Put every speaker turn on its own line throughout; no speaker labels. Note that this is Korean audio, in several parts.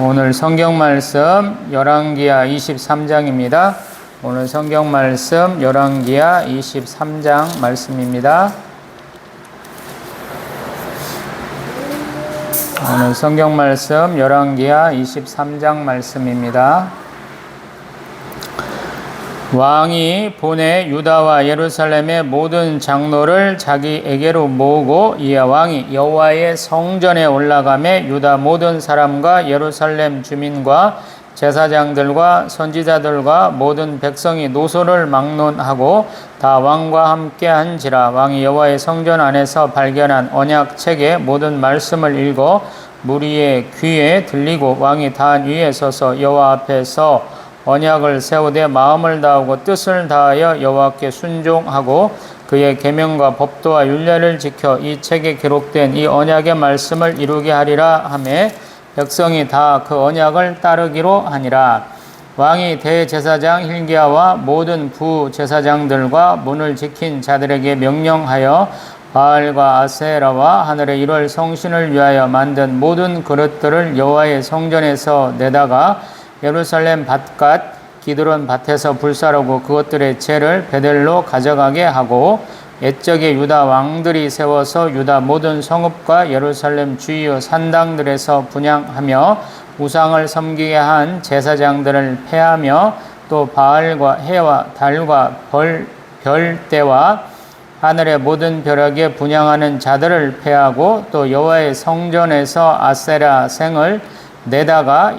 오늘 성경 말씀 열왕기하 23장입니다. 오늘 성경 말씀 열왕기하 23장 말씀입니다. 오늘 성경 말씀 열왕기하 23장 말씀입니다. 왕이 보내 유다와 예루살렘의 모든 장로를 자기에게로 모으고 이에 왕이 여호와의 성전에 올라가매 유다 모든 사람과 예루살렘 주민과 제사장들과 선지자들과 모든 백성이 노소를 막론하고 다 왕과 함께 한지라. 왕이 여호와의 성전 안에서 발견한 언약책의 모든 말씀을 읽어 무리의 귀에 들리고 왕이 단 위에 서서 여호와 앞에서 언약을 세우되 마음을 다하고 뜻을 다하여 여호와께 순종하고 그의 계명과 법도와 율례를 지켜 이 책에 기록된 이 언약의 말씀을 이루게 하리라 하며 백성이 다 그 언약을 따르기로 하니라. 왕이 대제사장 hil기야와 모든 부제사장들과 문을 지킨 자들에게 명령하여 바알과 아세라와 하늘의 1월 성신을 위하여 만든 모든 그릇들을 여호와의 성전에서 내다가 예루살렘 밭갓 기드론 밭에서 불사르고 그것들의 재를 베델로 가져가게 하고 옛적에 유다 왕들이 세워서 유다 모든 성읍과 예루살렘 주요 산당들에서 분향하며 우상을 섬기게 한 제사장들을 폐하며 또 바알과 해와 달과 별대와 하늘의 모든 벼락에 분향하는 자들을 폐하고 또 여호와의 성전에서 아세라 생을 내다가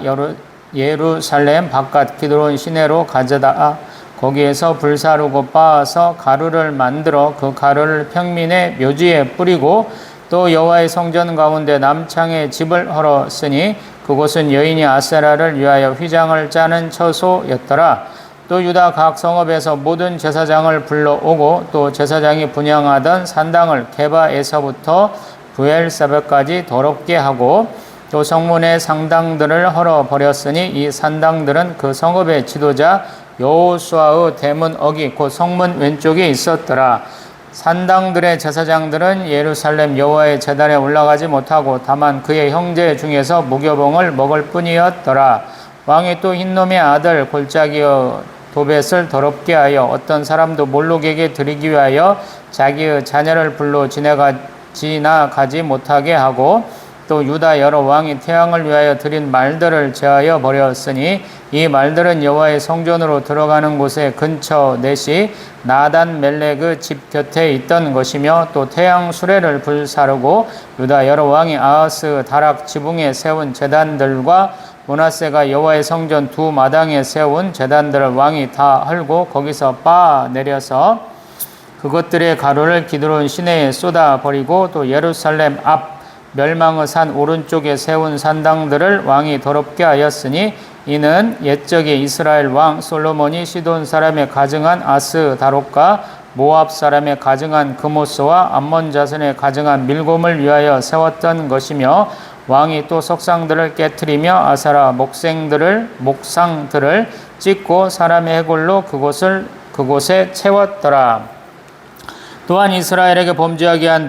예루살렘 바깥 기드론 시내로 가져다 거기에서 불사르고 빻아서 가루를 만들어 그 가루를 평민의 묘지에 뿌리고 또 여호와의 성전 가운데 남창에 집을 헐었으니 그곳은 여인이 아세라를 위하여 휘장을 짜는 처소였더라. 또 유다 각 성읍에서 모든 제사장을 불러오고 또 제사장이 분향하던 산당을 게바에서부터 브엘사벳까지 더럽게 하고 또 성문의 상당들을 헐어버렸으니 이 산당들은 그 성읍의 지도자 여호수아의 대문 어기 곧 성문 왼쪽에 있었더라. 산당들의 제사장들은 예루살렘 여호와의 제단에 올라가지 못하고 다만 그의 형제 중에서 무교봉을 먹을 뿐이었더라. 왕이 또 흰놈의 아들 골짜기의 도벳을 더럽게 하여 어떤 사람도 몰록에게 드리기 위하여 자기의 자녀를 불러 지나가지 못하게 하고 또 유다 여러 왕이 태양을 위하여 드린 말들을 제하여 버렸으니 이 말들은 여호와의 성전으로 들어가는 곳의 근처 넷이 나단 멜렉의 집 곁에 있던 것이며 또 태양 수레를 불사르고 유다 여러 왕이 아하스 다락 지붕에 세운 제단들과 므낫세가 여호와의 성전 두 마당에 세운 제단들을 왕이 다 헐고 거기서 빻아 내려서 그것들의 가루를 기드론 시내에 쏟아 버리고 또 예루살렘 앞 멸망의 산 오른쪽에 세운 산당들을 왕이 더럽게 하였으니 이는 옛적에 이스라엘 왕 솔로몬이 시돈 사람의 가증한 아스다롯과 모압 사람의 가증한 그모스와 암몬 자손의 가증한 밀곰을 위하여 세웠던 것이며 왕이 또 석상들을 깨트리며 아사라 목상들을 찢고 사람의 해골로 그곳에 채웠더라. 또한 이스라엘에게 범죄하게 한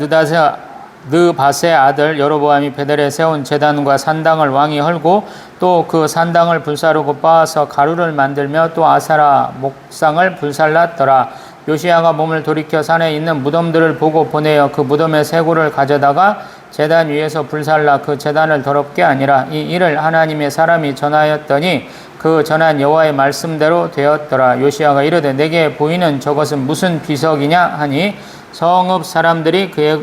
느밧의 아들 여로보암이 베델에 세운 제단과 산당을 왕이 헐고 또 그 산당을 불사르고 빻아서 가루를 만들며 또 아사라 목상을 불살랐더라. 요시야가 몸을 돌이켜 산에 있는 무덤들을 보고 보내어 그 무덤의 쇠고를 가져다가 제단 위에서 불살라 그 제단을 더럽게 하니라. 이 일을 하나님의 사람이 전하였더니 그 전한 여호와의 말씀대로 되었더라. 요시야가 이르되 내게 보이는 저것은 무슨 비석이냐 하니 성읍 사람들이 그의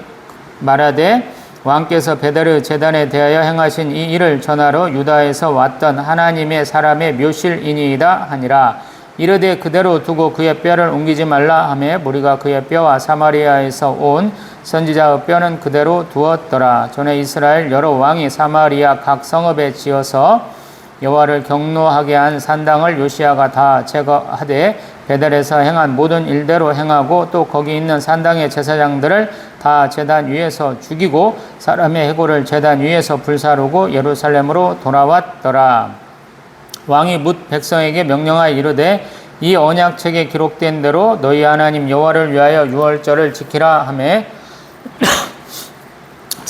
말하되 왕께서 베델의 제단에 대하여 행하신 이 일을 전하러 유다에서 왔던 하나님의 사람의 묘실이니이다 하니라. 이르되 그대로 두고 그의 뼈를 옮기지 말라 하며 무리가 그의 뼈와 사마리아에서 온 선지자의 뼈는 그대로 두었더라. 전에 이스라엘 여러 왕이 사마리아 각 성읍에 지어서 여호와를 경노하게 한 산당을 요시야가 다 제거하되 베델에서 행한 모든 일대로 행하고 또 거기 있는 산당의 제사장들을 다 제단 위에서 죽이고 사람의 해골을 제단 위에서 불사르고 예루살렘으로 돌아왔더라. 왕이 뭇 백성에게 명령하여 이르되 이 언약책에 기록된 대로 너희 하나님 여호와를 위하여 유월절을 지키라 하매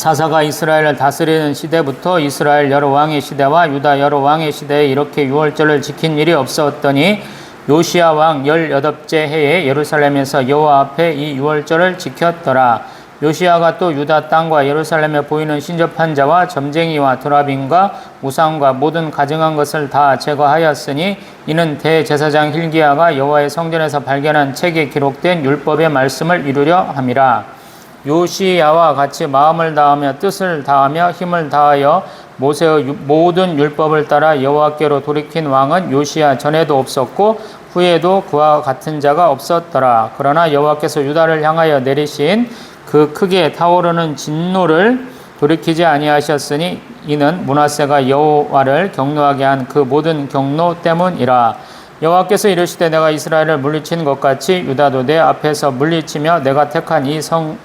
사사가 이스라엘을 다스리는 시대부터 이스라엘 여러 왕의 시대와 유다 여러 왕의 시대에 이렇게 유월절을 지킨 일이 없었더니 요시야 왕 18째 해에 예루살렘에서 여호와 앞에 이 유월절을 지켰더라. 요시야가 또 유다 땅과 예루살렘에 보이는 신접한 자와 점쟁이와 드라빔과 우상과 모든 가증한 것을 다 제거하였으니 이는 대제사장 hil기야가 여호와의 성전에서 발견한 책에 기록된 율법의 말씀을 이루려 함이라. 요시야와 같이 마음을 다하며 뜻을 다하며 힘을 다하여 모세의 모든 율법을 따라 여호와께로 돌이킨 왕은 요시야 전에도 없었고 후에도 그와 같은 자가 없었더라. 그러나 여호와께서 유다를 향하여 내리신 그 크게 타오르는 진노를 돌이키지 아니하셨으니 이는 므낫세가 여호와를 경노하게 한 그 모든 경노 때문이라. 여호와께서 이르시되 내가 이스라엘을 물리친 것 같이 유다도 내 앞에서 물리치며 내가 택한 이 성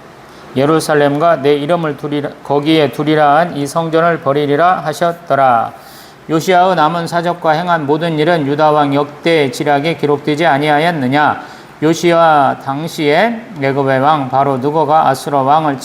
예루살렘과 내 이름을 거기에 두리라 한 이 성전을 버리리라 하셨더라. 요시야의 남은 사적과 행한 모든 일은 유다 왕 역대 지략에 기록되지 아니하였느냐. 요시야 당시에 애굽의 왕 바로 느고가 아수르 왕을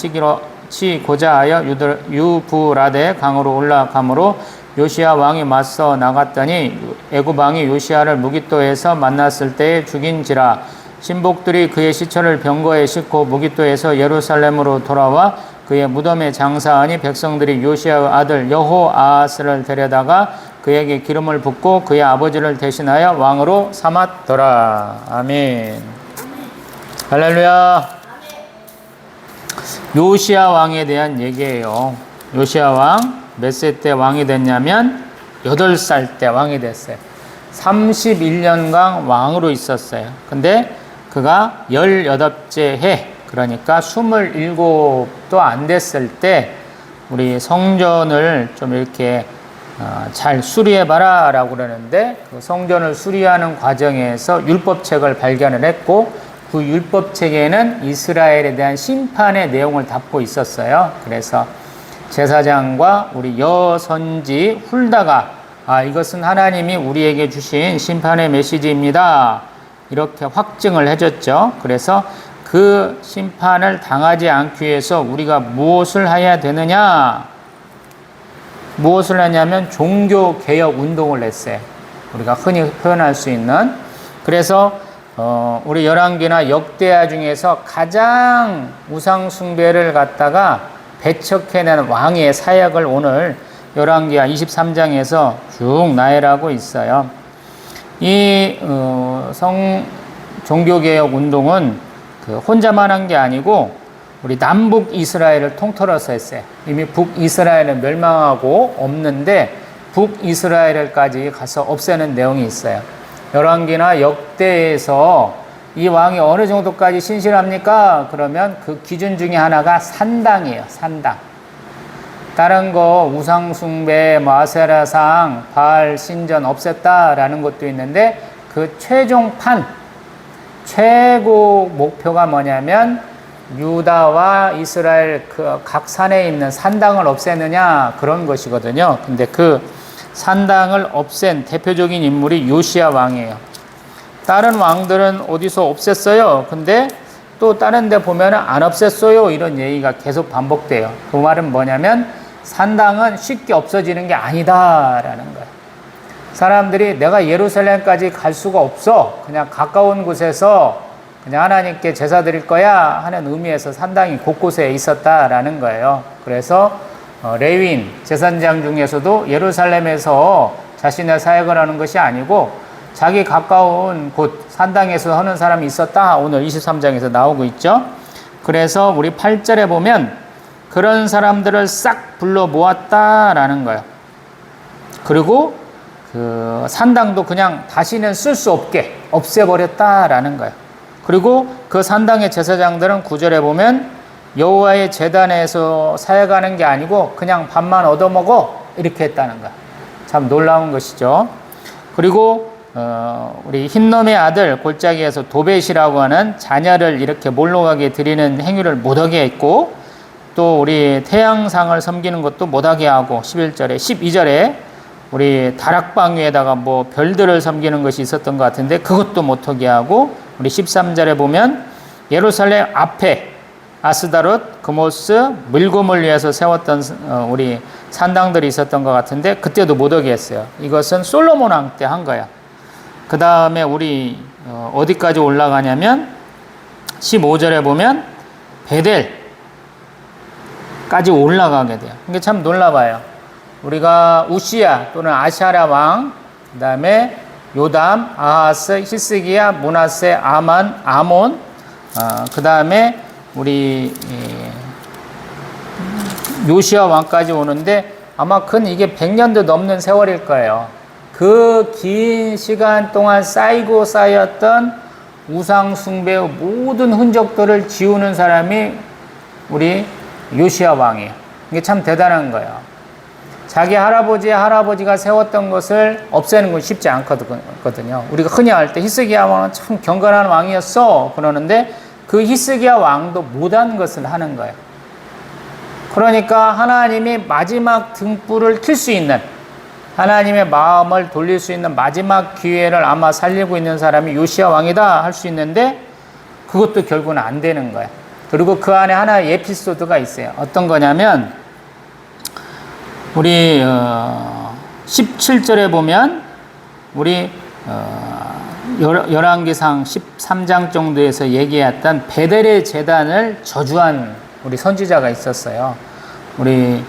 치고자 하여 유브라데 강으로 올라가므로 요시야 왕이 맞서 나갔더니 애굽 왕이 요시야를 무깃도에서 만났을 때에 죽인지라. 신복들이 그의 시체를 병거에 싣고 무깃도에서 예루살렘으로 돌아와 그의 무덤에 장사하니 백성들이 요시야의 아들 여호아하스를 데려다가 그에게 기름을 붓고 그의 아버지를 대신하여 왕으로 삼았더라. 아멘. 할렐루야. 요시야 왕에 대한 얘기예요. 요시야 왕 몇 세 때 왕이 됐냐면 8살 때 왕이 됐어요. 31년간 왕으로 있었어요. 근데 그가 18째 해, 그러니까 27도 안 됐을 때 우리 성전을 좀 이렇게 잘 수리해봐라 라고 그러는데 그 성전을 수리하는 과정에서 율법책을 발견을 했고 그 율법책에는 이스라엘에 대한 심판의 내용을 담고 있었어요. 그래서 제사장과 우리 여선지 훌다가 이것은 하나님이 우리에게 주신 심판의 메시지입니다. 이렇게 확증을 해줬죠. 그래서 그 심판을 당하지 않기 위해서 우리가 무엇을 해야 되느냐? 무엇을 하냐면 종교개혁 운동을 했어요. 우리가 흔히 표현할 수 있는. 그래서 우리 열왕기나 역대하 중에서 가장 우상숭배를 갖다가 배척해낸 왕의 사역을 오늘 열왕기하 23장에서 쭉 나열하고 있어요. 이 종교개혁 운동은 혼자만 한 게 아니고 우리 남북 이스라엘을 통틀어서 했어요. 이미 북이스라엘은 멸망하고 없는데 북이스라엘까지 가서 없애는 내용이 있어요. 열왕기나 역대에서 이 왕이 어느 정도까지 신실합니까? 그러면 그 기준 중에 하나가 산당이에요. 산당. 다른 거 우상숭배, 아세라상, 바알 신전 없앴다라는 것도 있는데 그 최종판, 최고 목표가 뭐냐면 유다와 이스라엘 그 각 산에 있는 산당을 없애느냐 그런 것이거든요. 근데 그 산당을 없앤 대표적인 인물이 요시야 왕이에요. 다른 왕들은 어디서 없앴어요. 근데 또 다른 데 보면 안 없앴어요. 이런 얘기가 계속 반복돼요. 그 말은 뭐냐면 산당은 쉽게 없어지는 게 아니다라는 거예요. 사람들이 내가 예루살렘까지 갈 수가 없어. 그냥 가까운 곳에서 그냥 하나님께 제사 드릴 거야 하는 의미에서 산당이 곳곳에 있었다라는 거예요. 그래서 레위인, 제사장 중에서도 예루살렘에서 자신의 사역을 하는 것이 아니고 자기 가까운 곳 산당에서 하는 사람이 있었다. 오늘 23장에서 나오고 있죠. 그래서 우리 8절에 보면 그런 사람들을 싹 불러 모았다라는 거예요. 그리고 그 산당도 그냥 다시는 쓸 수 없게 없애버렸다라는 거예요. 그리고 그 산당의 제사장들은 9절에 보면 여호와의 제단에서 사역하는 게 아니고 그냥 밥만 얻어먹어 이렇게 했다는 거예요. 참 놀라운 것이죠. 그리고 우리 흰놈의 아들 골짜기에서 도벳이라고 하는 자녀를 이렇게 몰록하게 드리는 행위를 못하게 했고 또 우리 태양상을 섬기는 것도 못하게 하고 11절에 12절에 우리 다락방 위에다가 뭐 별들을 섬기는 것이 있었던 것 같은데 그것도 못하게 하고 우리 13절에 보면 예루살렘 앞에 아스다롯, 그모스, 물곰을 위해서 세웠던 우리 산당들이 있었던 것 같은데 그때도 못 오게 했어요. 이것은 솔로몬 왕 때 한 거야. 그 다음에 우리 어디까지 올라가냐면 15절에 보면 베델까지 올라가게 돼요. 이게 참 놀라봐요. 우리가 우시야 또는 아샤랴 왕, 그 다음에 요담, 아하스, 히스기야, 므낫세, 아만, 아몬, 그 다음에 우리 요시야 왕까지 오는데 아마 이게 100년도 넘는 세월일 거예요. 그 긴 시간 동안 쌓이고 쌓였던 우상 숭배의 모든 흔적들을 지우는 사람이 우리 요시야 왕이에요. 이게 참 대단한 거예요. 자기 할아버지의 할아버지가 세웠던 것을 없애는 건 쉽지 않거든요. 우리가 흔히 할 때 히스기야 왕은 참 경건한 왕이었어 그러는데 그 히스기야 왕도 못한 것을 하는 거예요. 그러니까 하나님이 마지막 등불을 켤 수 있는, 하나님의 마음을 돌릴 수 있는 마지막 기회를 아마 살리고 있는 사람이 요시야 왕이다 할 수 있는데 그것도 결국은 안 되는 거예요. 그리고 그 안에 하나의 에피소드가 있어요. 어떤 거냐면 우리 17절에 보면 우리 열왕기상 13장 정도에서 얘기했던 베델의 제단을 저주한 우리 선지자가 있었어요. 우리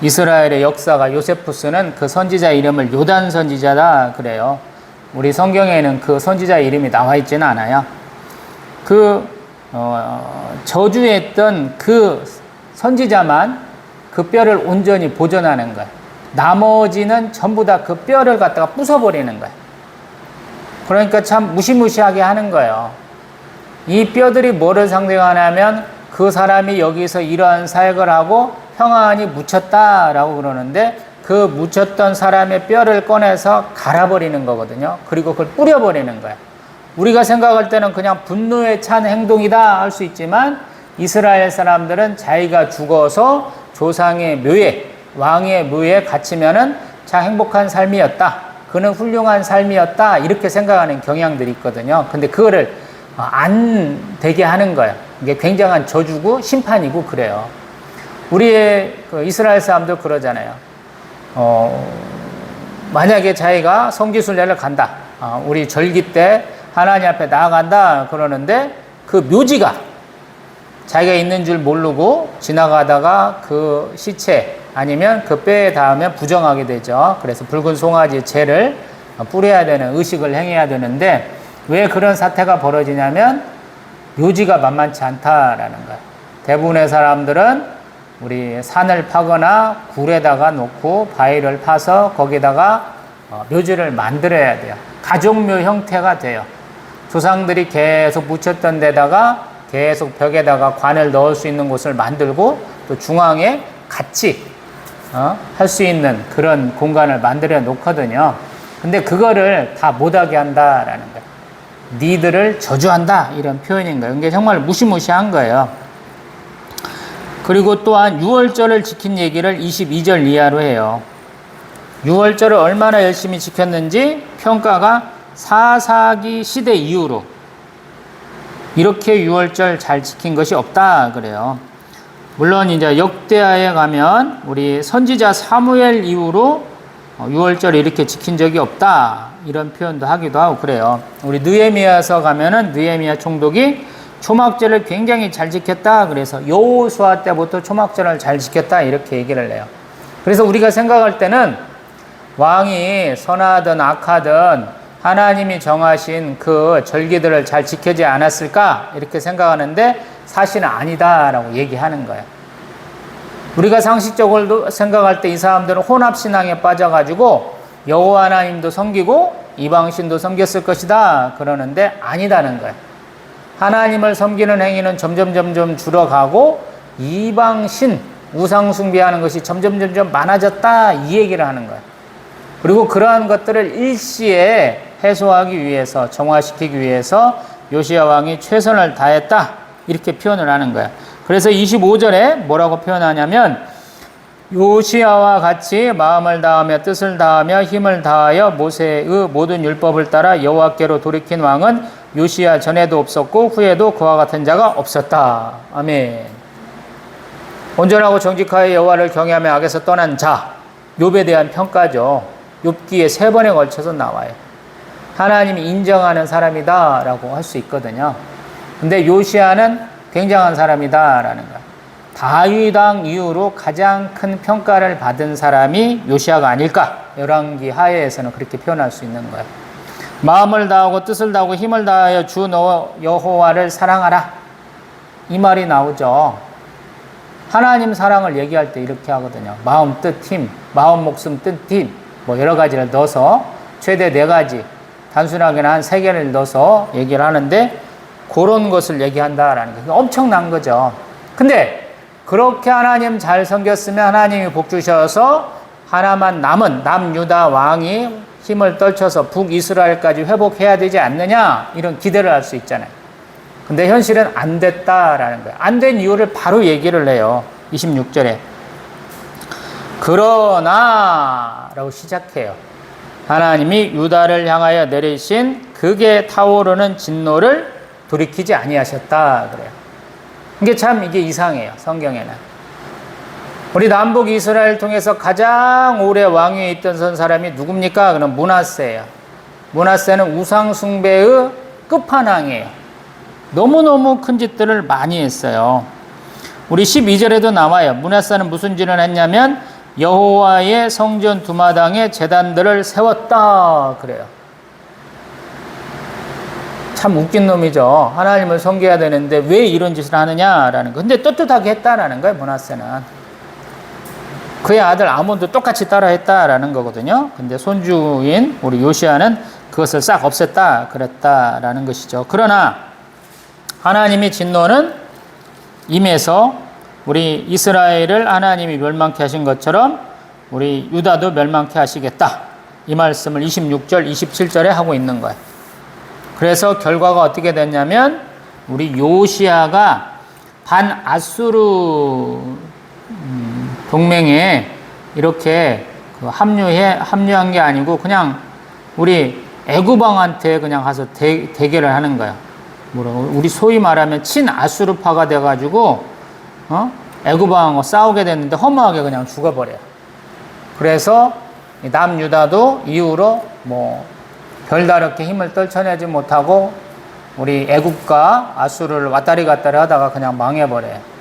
이스라엘의 역사가 요세푸스는 그 선지자 이름을 요단 선지자다 그래요. 우리 성경에는 그 선지자 이름이 나와 있지는 않아요. 저주했던 그 선지자만 그 뼈를 온전히 보존하는 거예요. 나머지는 전부 다 그 뼈를 갖다가 부숴버리는 거예요. 그러니까 참 무시무시하게 하는 거예요. 이 뼈들이 뭐를 상징하냐면 그 사람이 여기서 이러한 사역을 하고 평안히 묻혔다라고 그러는데 그 묻혔던 사람의 뼈를 꺼내서 갈아버리는 거거든요. 그리고 그걸 뿌려버리는 거예요. 우리가 생각할 때는 그냥 분노에 찬 행동이다 할 수 있지만 이스라엘 사람들은 자기가 죽어서 조상의 묘에, 왕의 묘에 갇히면은 참 행복한 삶이었다. 그는 훌륭한 삶이었다. 이렇게 생각하는 경향들이 있거든요. 근데 그거를 안 되게 하는 거예요. 이게 굉장한 저주고 심판이고 그래요. 우리의 이스라엘 사람도 그러잖아요. 만약에 자기가 성지순례를 간다. 우리 절기 때 하나님 앞에 나아간다. 그러는데 그 묘지가 자기가 있는 줄 모르고 지나가다가 그 시체 아니면 그 뼈에 닿으면 부정하게 되죠. 그래서 붉은 송아지 재를 뿌려야 되는, 의식을 행해야 되는데 왜 그런 사태가 벌어지냐면 묘지가 만만치 않다라는 거예요. 대부분의 사람들은 우리 산을 파거나 굴에다가 놓고 바위를 파서 거기다가 묘지를 만들어야 돼요. 가족묘 형태가 돼요. 조상들이 계속 묻혔던 데다가 계속 벽에다가 관을 넣을 수 있는 곳을 만들고 또 중앙에 같이 할 수 있는 그런 공간을 만들어 놓거든요. 근데 그거를 다 못하게 한다라는 거예요. 니들을 저주한다 이런 표현인 거예요. 이게 정말 무시무시한 거예요. 그리고 또한 유월절을 지킨 얘기를 22절 이하로 해요. 유월절을 얼마나 열심히 지켰는지 평가가 사사기 시대 이후로 이렇게 유월절 잘 지킨 것이 없다 그래요. 물론 이제 역대하에 가면 우리 선지자 사무엘 이후로 유월절 이렇게 지킨 적이 없다 이런 표현도 하기도 하고 그래요. 우리 느헤미야서 가면은 느헤미야 총독이 초막절을 굉장히 잘 지켰다 그래서 여호수아 때부터 초막절을 잘 지켰다 이렇게 얘기를 해요. 그래서 우리가 생각할 때는 왕이 선하든 악하든 하나님이 정하신 그 절기들을 잘 지키지 않았을까 이렇게 생각하는데 사실은 아니다라고 얘기하는 거예요. 우리가 상식적으로 생각할 때 이 사람들은 혼합신앙에 빠져가지고 여호와 하나님도 섬기고 이방신도 섬겼을 것이다 그러는데 아니다는 거예요. 하나님을 섬기는 행위는 점점 줄어가고 이방신 우상 숭배하는 것이 점점 많아졌다 이 얘기를 하는 거예요. 그리고 그러한 것들을 일시에 해소하기 위해서 정화시키기 위해서 요시야 왕이 최선을 다했다 이렇게 표현을 하는 거예요. 그래서 25절에 뭐라고 표현하냐면 요시야와 같이 마음을 다하며 뜻을 다하며 힘을 다하여 모세의 모든 율법을 따라 여호와께로 돌이킨 왕은 요시야 전에도 없었고 후에도 그와 같은 자가 없었다. 아멘. 온전하고 정직하여 여호와를 경외하며 악에서 떠난 자, 욥에 대한 평가죠. 욥기에 3번에 걸쳐서 나와요. 하나님이 인정하는 사람이다라고 할 수 있거든요. 근데 요시야는 굉장한 사람이다라는 거예요. 다윗 왕 이후로 가장 큰 평가를 받은 사람이 요시야가 아닐까? 열왕기 하에에서는 그렇게 표현할 수 있는 거예요. 마음을 다하고 뜻을 다하고 힘을 다하여 주 너 여호와를 사랑하라. 이 말이 나오죠. 하나님 사랑을 얘기할 때 이렇게 하거든요. 마음, 뜻, 힘, 마음, 목숨, 뜻, 힘, 뭐 여러 가지를 넣어서 최대 4가지, 단순하게는 한 3개를 넣어서 얘기를 하는데 그런 것을 얘기한다라는 게 엄청난 거죠. 근데 그렇게 하나님 잘 섬겼으면 하나님이 복 주셔서 하나만 남은 남유다 왕이 힘을 떨쳐서 북이스라엘까지 회복해야 되지 않느냐, 이런 기대를 할 수 있잖아요. 근데 현실은 안 됐다라는 거예요. 안 된 이유를 바로 얘기를 해요. 26절에. 그러나 라고 시작해요. 하나님이 유다를 향하여 내리신 극에 타오르는 진노를 돌이키지 아니하셨다 그래요. 이게 이상해요. 성경에는. 우리 남북 이스라엘 통해서 가장 오래 왕위에 있던 사람이 누굽니까? 그럼 므낫세예요. 므낫세는 우상 숭배의 끝판왕이에요. 너무너무 큰 짓들을 많이 했어요. 우리 12절에도 나와요. 므낫세는 무슨 짓을 했냐면 여호와의 성전 두마당에 제단들을 세웠다 그래요. 참 웃긴 놈이죠. 하나님을 섬겨야 되는데 왜 이런 짓을 하느냐라는 거. 근데 떳떳하게 했다라는 거예요. 므낫세는. 그의 아들 아몬도 똑같이 따라 했다라는 거거든요. 근데 손주인 우리 요시야는 그것을 싹 없앴다 그랬다라는 것이죠. 그러나 하나님의 진노는 임해서 우리 이스라엘을 하나님이 멸망케 하신 것처럼 우리 유다도 멸망케 하시겠다. 이 말씀을 26절, 27절에 하고 있는 거예요. 그래서 결과가 어떻게 됐냐면 우리 요시야가 반아수르 동맹에 이렇게 합류한 게 아니고 그냥 우리 애굽 왕한테 그냥 가서 대결을 하는 거예요. 우리 소위 말하면 친아수르파가 돼가지고 애굽 왕하고 싸우게 됐는데 허무하게 그냥 죽어버려요. 그래서 남유다도 이후로 별다르게 힘을 떨쳐내지 못하고 우리 애굽과 아수르를 왔다리 갔다리 하다가 그냥 망해버려요.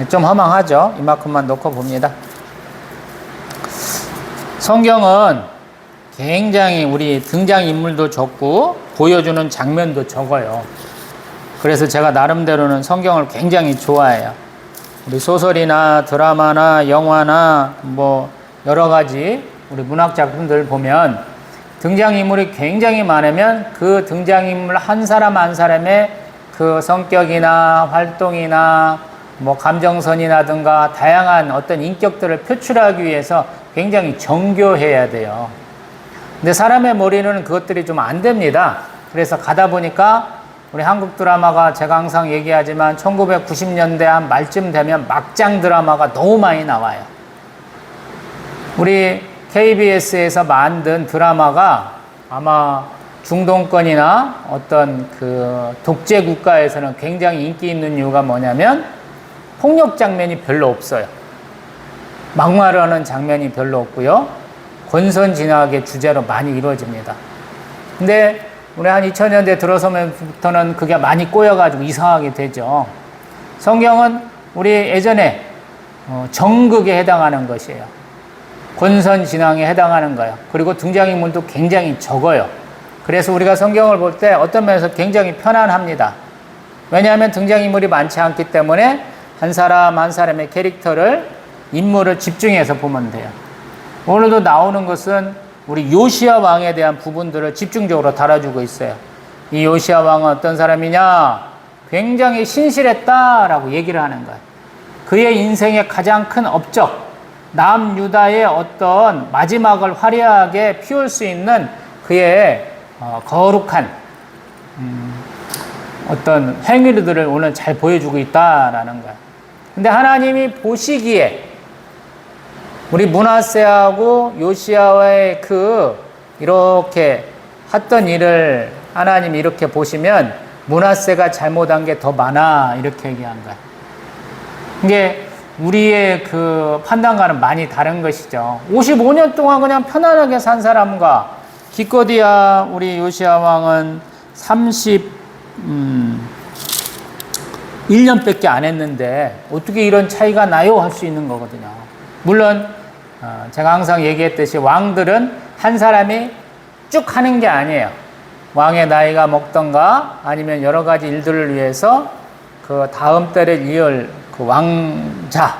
좀 허망하죠. 이만큼만 놓고 봅니다. 성경은 굉장히 우리 등장인물도 적고 보여주는 장면도 적어요. 그래서 제가 나름대로는 성경을 굉장히 좋아해요. 우리 소설이나 드라마나 영화나 여러 가지 우리 문학작품들 보면 등장인물이 굉장히 많으면 그 등장인물 한 사람 한 사람의 그 성격이나 활동이나 감정선이라든가 다양한 어떤 인격들을 표출하기 위해서 굉장히 정교해야 돼요. 근데 사람의 머리는 그것들이 좀 안 됩니다. 그래서 가다 보니까 우리 한국 드라마가 제가 항상 얘기하지만 1990년대 한 말쯤 되면 막장 드라마가 너무 많이 나와요. 우리 KBS에서 만든 드라마가 아마 중동권이나 어떤 그 독재 국가에서는 굉장히 인기 있는 이유가 뭐냐면 폭력 장면이 별로 없어요. 막말하는 장면이 별로 없고요. 권선징악의 주제로 많이 이루어집니다. 근데 우리 한 2000년대 들어서면부터는 그게 많이 꼬여가지고 이상하게 되죠. 성경은 우리 예전에 정극에 해당하는 것이에요. 권선징악에 해당하는 거예요. 그리고 등장인물도 굉장히 적어요. 그래서 우리가 성경을 볼 때 어떤 면에서 굉장히 편안합니다. 왜냐하면 등장인물이 많지 않기 때문에 한 사람 한 사람의 캐릭터를 인물을 집중해서 보면 돼요. 오늘도 나오는 것은 우리 요시야 왕에 대한 부분들을 집중적으로 다뤄주고 있어요. 이 요시야 왕은 어떤 사람이냐? 굉장히 신실했다라고 얘기를 하는 거예요. 그의 인생의 가장 큰 업적, 남유다의 어떤 마지막을 화려하게 피울 수 있는 그의 거룩한 어떤 행위들을 오늘 잘 보여주고 있다라는 거예요. 근데 하나님이 보시기에 우리 므낫세하고 요시야와의 이렇게 했던 일을 하나님이 이렇게 보시면 므낫세가 잘못한 게 더 많아 이렇게 얘기한 거예요. 이게 우리의 그 판단과는 많이 다른 것이죠. 55년 동안 그냥 편안하게 산 사람과 기껏이야 우리 요시야 왕은 31년밖에 안 했는데 어떻게 이런 차이가 나요? 할 수 있는 거거든요. 물론 제가 항상 얘기했듯이 왕들은 한 사람이 쭉 하는 게 아니에요. 왕의 나이가 먹던가 아니면 여러 가지 일들을 위해서 그 다음 때를 이을 그 왕자,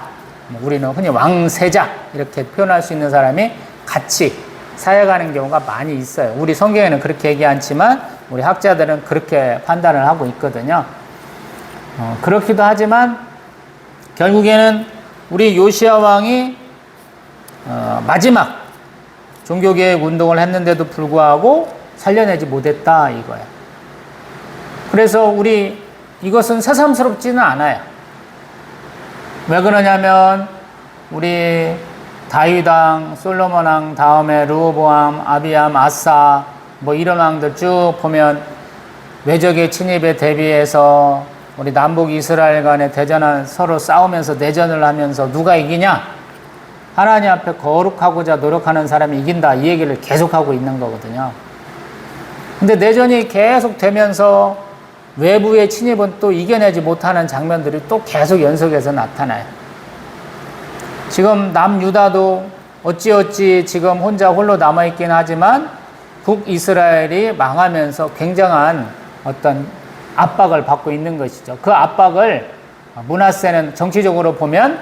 우리는 흔히 왕세자 이렇게 표현할 수 있는 사람이 같이 사역하는 경우가 많이 있어요. 우리 성경에는 그렇게 얘기 않지만 우리 학자들은 그렇게 판단을 하고 있거든요. 그렇기도 하지만 결국에는 우리 요시야 왕이 마지막 종교개혁 운동을 했는데도 불구하고 살려내지 못했다 이거예요. 그래서 우리 이것은 새삼스럽지는 않아요. 왜 그러냐면 우리 다윗 왕, 솔로몬 왕, 다음에 르호보암, 아비암, 아사 뭐 이런 왕들 쭉 보면 외적의 침입에 대비해서 우리 남북 이스라엘 간에 대전한 서로 싸우면서 내전을 하면서 누가 이기냐? 하나님 앞에 거룩하고자 노력하는 사람이 이긴다. 이 얘기를 계속하고 있는 거거든요. 근데 내전이 계속 되면서 외부의 침입은 또 이겨내지 못하는 장면들이 또 계속 연속해서 나타나요. 지금 남유다도 어찌어찌 지금 혼자 홀로 남아있긴 하지만 북이스라엘이 망하면서 굉장한 어떤 압박을 받고 있는 것이죠. 그 압박을 므낫세는 정치적으로 보면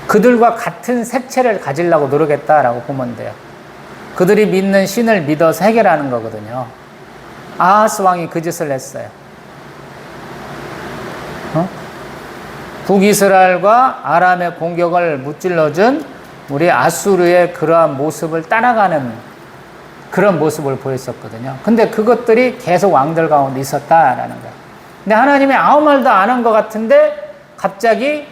그들과 같은 색채를 가지려고 노력했다라고 보면 돼요. 그들이 믿는 신을 믿어서 해결하는 거거든요. 아하스 왕이 그 짓을 했어요. 북이스라엘과 아람의 공격을 무찔러준 우리 아수르의 그러한 모습을 따라가는 그런 모습을 보였었거든요. 근데 그것들이 계속 왕들 가운데 있었다라는 거예요. 근데 하나님이 아무 말도 안 한 것 같은데 갑자기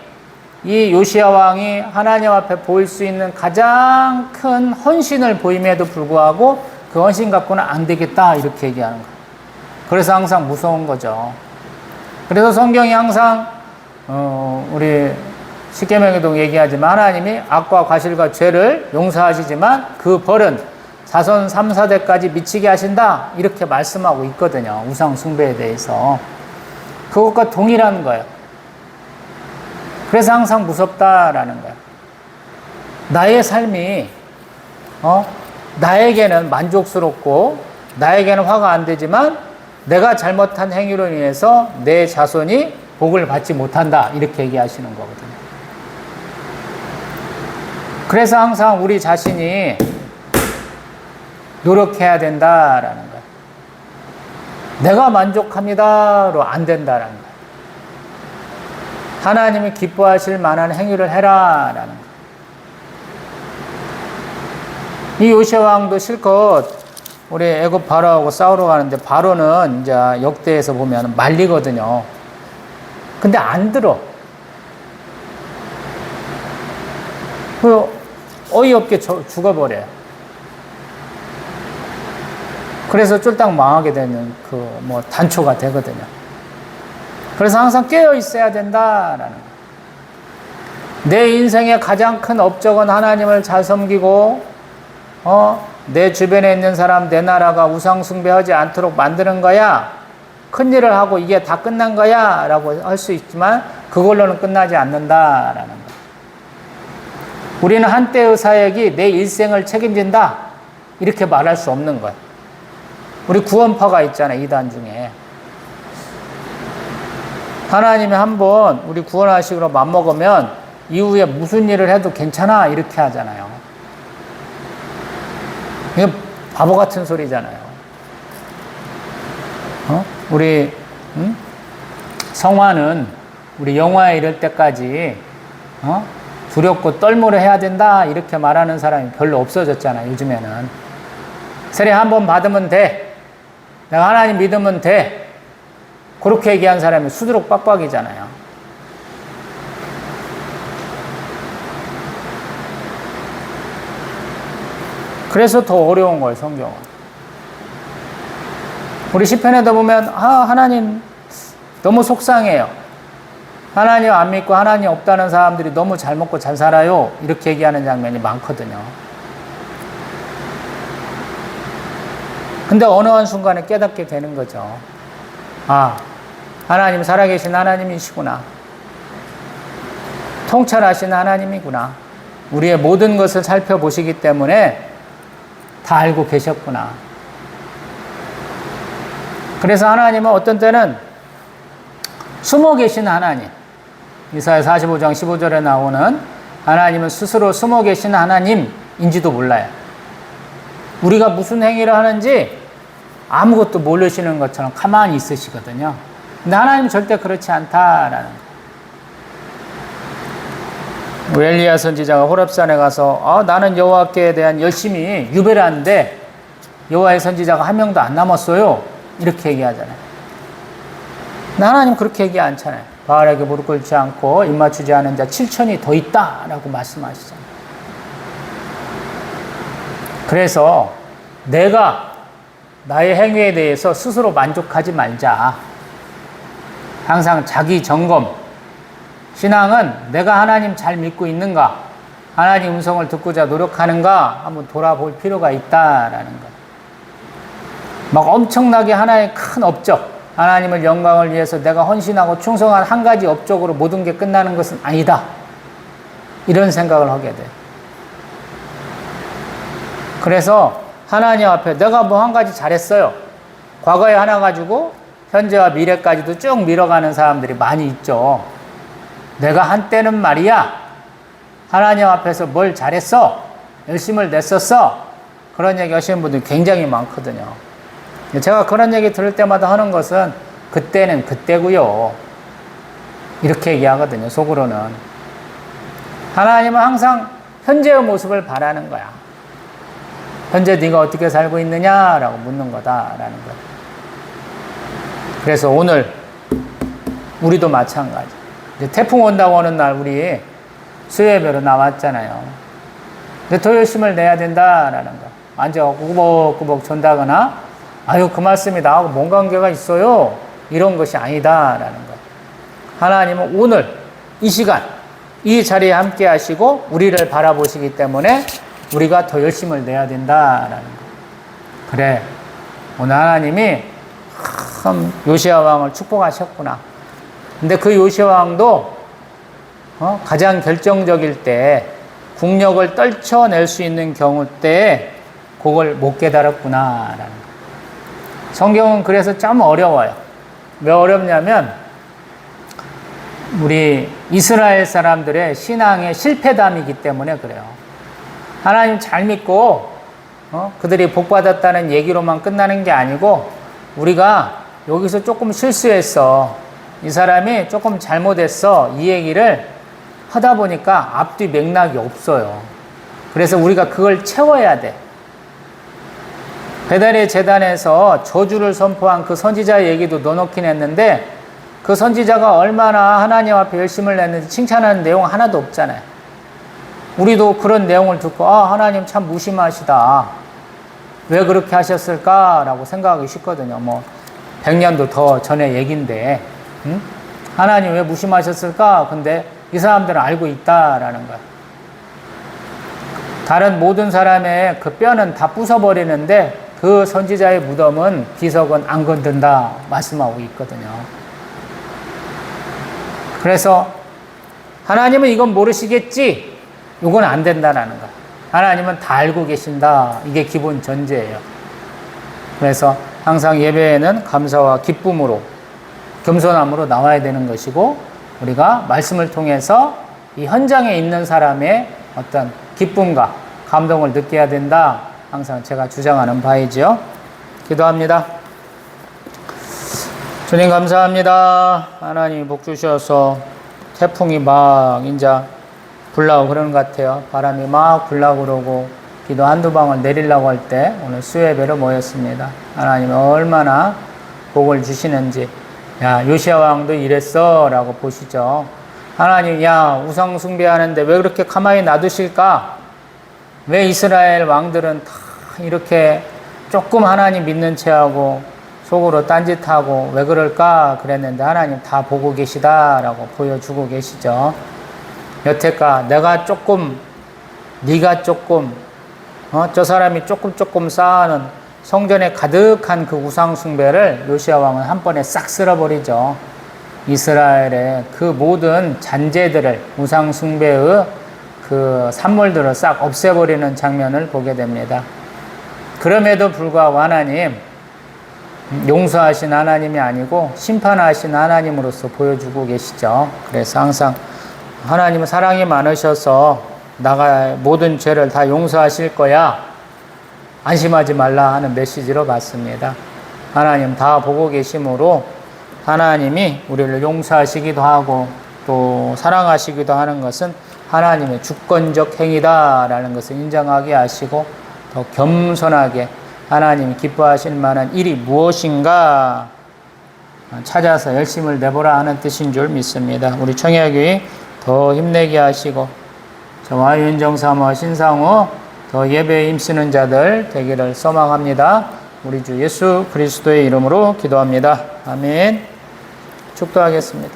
이 요시야 왕이 하나님 앞에 보일 수 있는 가장 큰 헌신을 보임에도 불구하고 그 헌신 갖고는 안 되겠다 이렇게 얘기하는 거예요. 그래서 항상 무서운 거죠. 그래서 성경이 항상 우리 십계명에도 얘기하지만 하나님이 악과 과실과 죄를 용서하시지만 그 벌은 자손 3, 4대까지 미치게 하신다 이렇게 말씀하고 있거든요. 우상 숭배에 대해서. 그것과 동일한 거예요. 그래서 항상 무섭다라는 거예요. 나의 삶이 나에게는 만족스럽고 나에게는 화가 안 되지만 내가 잘못한 행위로 인해서 내 자손이 복을 받지 못한다 이렇게 얘기하시는 거거든요. 그래서 항상 우리 자신이 노력해야 된다라는 거예요. 내가 만족합니다로 안 된다라는 거예요. 하나님이 기뻐하실 만한 행위를 해라라는 거예요. 이 요시야 왕도 실컷 우리 애굽 바로하고 싸우러 가는데 바로는 이제 역대에서 보면 말리거든요. 근데 안 들어. 그 어이없게 죽어버려요. 그래서 쫄딱 망하게 되는 그 뭐 단초가 되거든요. 그래서 항상 깨어 있어야 된다라는 거예요. 내 인생의 가장 큰 업적은 하나님을 잘 섬기고 내 주변에 있는 사람, 내 나라가 우상 숭배하지 않도록 만드는 거야. 큰 일을 하고 이게 다 끝난 거야 라고 할 수 있지만 그걸로는 끝나지 않는다라는 거예요. 우리는 한때의 사역이 내 일생을 책임진다 이렇게 말할 수 없는 거예요. 우리 구원파가 있잖아요. 이단 중에. 하나님이 한번 우리 구원하시기로 맘먹으면 이후에 무슨 일을 해도 괜찮아 이렇게 하잖아요. 이게 바보 같은 소리잖아요. 우리 성화는 우리 영화에 이럴 때까지 두렵고 떨므려 해야 된다 이렇게 말하는 사람이 별로 없어졌잖아요. 요즘에는 세례 한 번 받으면 돼, 내가 하나님 믿으면 돼, 그렇게 얘기한 사람이 수두룩 빡빡이잖아요. 그래서 더 어려운 거예요. 성경은. 우리 시편에도 보면 하나님 너무 속상해요. 하나님 안 믿고 하나님 없다는 사람들이 너무 잘 먹고 잘 살아요. 이렇게 얘기하는 장면이 많거든요. 근데 어느 한순간에 깨닫게 되는 거죠. 아, 하나님 살아계신 하나님이시구나. 통찰하신 하나님이구나. 우리의 모든 것을 살펴보시기 때문에 다 알고 계셨구나. 그래서 하나님은 어떤 때는 숨어 계신 하나님, 이사야 45장 15절에 나오는 하나님은 스스로 숨어 계신 하나님인지도 몰라요. 우리가 무슨 행위를 하는지 아무것도 모르시는 것처럼 가만히 있으시거든요. 근데 하나님은 절대 그렇지 않다라는 거예요. 엘리야 선지자가 호렙산에 가서 나는 여호와께 대한 열심히 유배를 하는데 여호와의 선지자가 한 명도 안 남았어요. 이렇게 얘기하잖아요. 근데 하나님 그렇게 얘기 않잖아요. 바알에게 무릎 꿇지 않고 입 맞추지 않은 자 7천이 더 있다라고 말씀하시잖아요. 그래서 내가 나의 행위에 대해서 스스로 만족하지 말자. 항상 자기 점검. 신앙은 내가 하나님 잘 믿고 있는가, 하나님 음성을 듣고자 노력하는가 한번 돌아볼 필요가 있다라는 것. 막 엄청나게 하나의 큰 업적, 하나님을 영광을 위해서 내가 헌신하고 충성한 한 가지 업적으로 모든 게 끝나는 것은 아니다. 이런 생각을 하게 돼. 그래서 하나님 앞에 내가 뭐 한 가지 잘했어요. 과거에 하나 가지고 현재와 미래까지도 쭉 밀어가는 사람들이 많이 있죠. 내가 한때는 말이야, 하나님 앞에서 뭘 잘했어, 열심을 냈었어, 그런 얘기 하시는 분들이 굉장히 많거든요. 제가 그런 얘기 들을 때마다 하는 것은 그때는 그때고요, 이렇게 얘기하거든요. 속으로는. 하나님은 항상 현재의 모습을 바라는 거야. 현재 네가 어떻게 살고 있느냐라고 묻는 거다라는 거예요. 그래서 오늘 우리도 마찬가지. 이제 태풍 온다고 하는 날 우리 수요예배로 나왔잖아요. 근데 더 열심을 내야 된다라는 거. 앉아갖고 꾸벅꾸벅 존다거나 아유 그 말씀이 나하고 뭔 관계가 있어요, 이런 것이 아니다라는 거. 하나님은 오늘 이 시간 이 자리에 함께 하시고 우리를 바라보시기 때문에 우리가 더 열심을 내야 된다라는 거. 그래, 오늘 하나님이 참 요시야 왕을 축복하셨구나. 근데 그 요시야 왕도 가장 결정적일 때, 국력을 떨쳐낼 수 있는 경우 때에 그걸 못 깨달았구나라는 거. 성경은 그래서 좀 어려워요. 왜 어렵냐면 우리 이스라엘 사람들의 신앙의 실패담이기 때문에 그래요. 하나님 잘 믿고 그들이 복받았다는 얘기로만 끝나는 게 아니고, 우리가 여기서 조금 실수했어, 이 사람이 조금 잘못했어, 이 얘기를 하다 보니까 앞뒤 맥락이 없어요. 그래서 우리가 그걸 채워야 돼. 베델의 제단에서 저주를 선포한 그 선지자의 얘기도 넣어놓긴 했는데, 그 선지자가 얼마나 하나님 앞에 열심을 냈는지 칭찬하는 내용 하나도 없잖아요. 우리도 그런 내용을 듣고 하나님 참 무심하시다, 왜 그렇게 하셨을까라고 생각하기 쉽거든요. 뭐 100년도 더 전의 얘기인데 하나님 왜 무심하셨을까? 근데 이 사람들은 알고 있다라는 거야. 다른 모든 사람의 그 뼈는 다 부숴버리는데 그 선지자의 무덤은 비석은 안 건든다 말씀하고 있거든요. 그래서 하나님은 이건 모르시겠지, 이건 안 된다라는 거야. 하나님은 다 알고 계신다, 이게 기본 전제예요. 그래서 항상 예배에는 감사와 기쁨으로, 겸손함으로 나와야 되는 것이고, 우리가 말씀을 통해서 이 현장에 있는 사람의 어떤 기쁨과 감동을 느껴야 된다, 항상 제가 주장하는 바이지요. 기도합니다. 주님 감사합니다. 하나님 복 주셔서 태풍이 막 이제 불나고 그러는 것 같아요. 바람이 막 불나고 그러고 비도 한두 방울 내리려고 할 때 오늘 수요예배로 모였습니다. 하나님 얼마나 복을 주시는지. 야, 요시야 왕도 이랬어 라고 보시죠. 하나님, 야, 우상 숭배하는데 왜 그렇게 가만히 놔두실까? 왜 이스라엘 왕들은 다 이렇게 조금 하나님 믿는 채 하고 속으로 딴짓하고 왜 그럴까 그랬는데 하나님 다 보고 계시다라고 보여주고 계시죠. 여태까 내가 조금, 네가 조금, 저 사람이 조금 쌓아놓은 성전에 가득한 그 우상 숭배를 요시야 왕은 한 번에 싹 쓸어버리죠. 이스라엘의 그 모든 잔재들을, 우상 숭배의 그 산물들을 싹 없애버리는 장면을 보게 됩니다. 그럼에도 불구하고 하나님, 용서하신 하나님이 아니고 심판하신 하나님으로서 보여주고 계시죠. 그래서 항상 하나님은 사랑이 많으셔서 나가 모든 죄를 다 용서하실 거야, 안심하지 말라 하는 메시지로 받습니다. 하나님 다 보고 계심으로 하나님이 우리를 용서하시기도 하고 또 사랑하시기도 하는 것은 하나님의 주권적 행위다라는 것을 인정하게 하시고 더 겸손하게 하나님이 기뻐하실 만한 일이 무엇인가 찾아서 열심을 내보라 하는 뜻인 줄 믿습니다. 우리 청야교회 더 힘내게 하시고 저와 윤정사모 신상우 더 예배에 힘쓰는 자들 되기를 소망합니다. 우리 주 예수 그리스도의 이름으로 기도합니다. 아멘. 축도하겠습니다.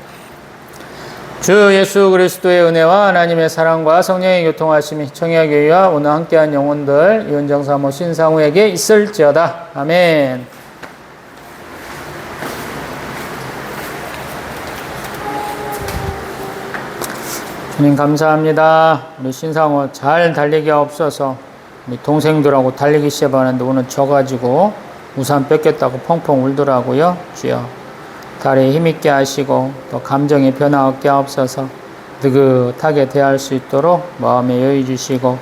주 예수 그리스도의 은혜와 하나님의 사랑과 성령의 교통하심이 청야교회와 오늘 함께한 영혼들 윤정사모 신상우에게 있을지어다. 아멘. 주님 감사합니다. 우리 신상우 잘 달리게 하옵소서. 우리 동생들하고 달리기 시합하는데 오늘 져가지고 우산 뺏겼다고 펑펑 울더라고요. 주여 다리에 힘있게 하시고 또 감정의 변화 없게 하옵소서. 느긋하게 대할 수 있도록 마음에 여유 주시고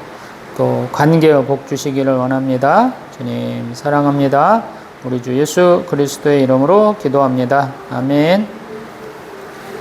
또 관계의 복 주시기를 원합니다. 주님 사랑합니다. 우리 주 예수 그리스도의 이름으로 기도합니다. 아멘.